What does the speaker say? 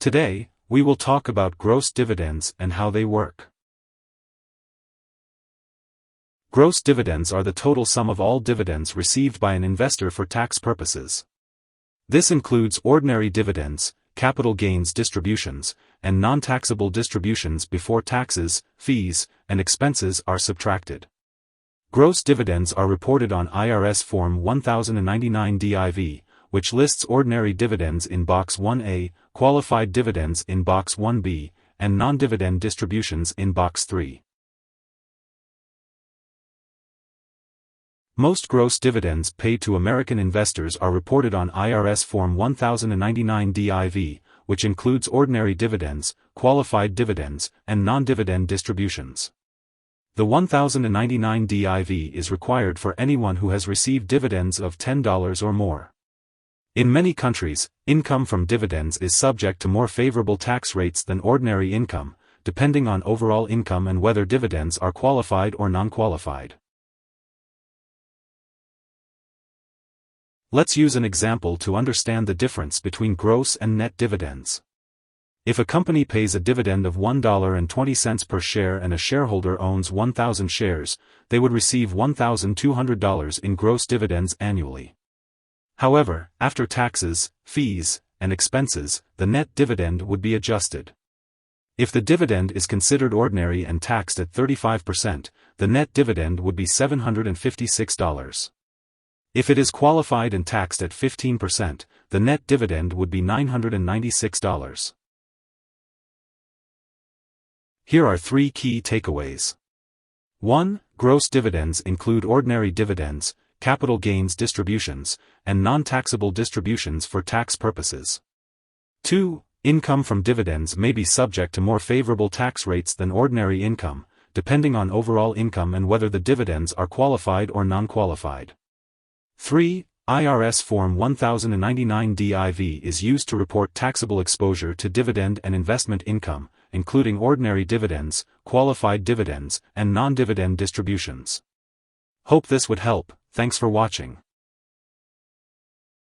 Today, we will talk about gross dividends and how they work. Gross dividends are the total sum of all dividends received by an investor for tax purposes. This includes ordinary dividends, capital gains distributions, and non-taxable distributions before taxes, fees, and expenses are subtracted. Gross dividends are reported on IRS Form 1099 DIV, which lists ordinary dividends in Box 1A, qualified dividends in Box 1B, and non-dividend distributions in Box 3. Most gross dividends paid to American investors are reported on IRS Form 1099 DIV, which includes ordinary dividends, qualified dividends, and non-dividend distributions. The 1099 DIV is required for anyone who has received dividends of $10 or more. In many countries, income from dividends is subject to more favorable tax rates than ordinary income, depending on overall income and whether dividends are qualified or non-qualified. Let's use an example to understand the difference between gross and net dividends. If a company pays a dividend of $1.20 per share and a shareholder owns 1,000 shares, they would receive $1,200 in gross dividends annually. However, after taxes, fees, and expenses, the net dividend would be adjusted. If the dividend is considered ordinary and taxed at 35%, the net dividend would be $756. If it is qualified and taxed at 15%, the net dividend would be $996. Here are 3 key takeaways. 1. Gross dividends include ordinary dividends, capital gains distributions, and non-taxable distributions for tax purposes. 2. Income from dividends may be subject to more favorable tax rates than ordinary income, depending on overall income and whether the dividends are qualified or non-qualified. 3. IRS Form 1099 DIV is used to report taxable exposure to dividend and investment income, including ordinary dividends, qualified dividends, and non-dividend distributions. Hope this would help. Thanks for watching.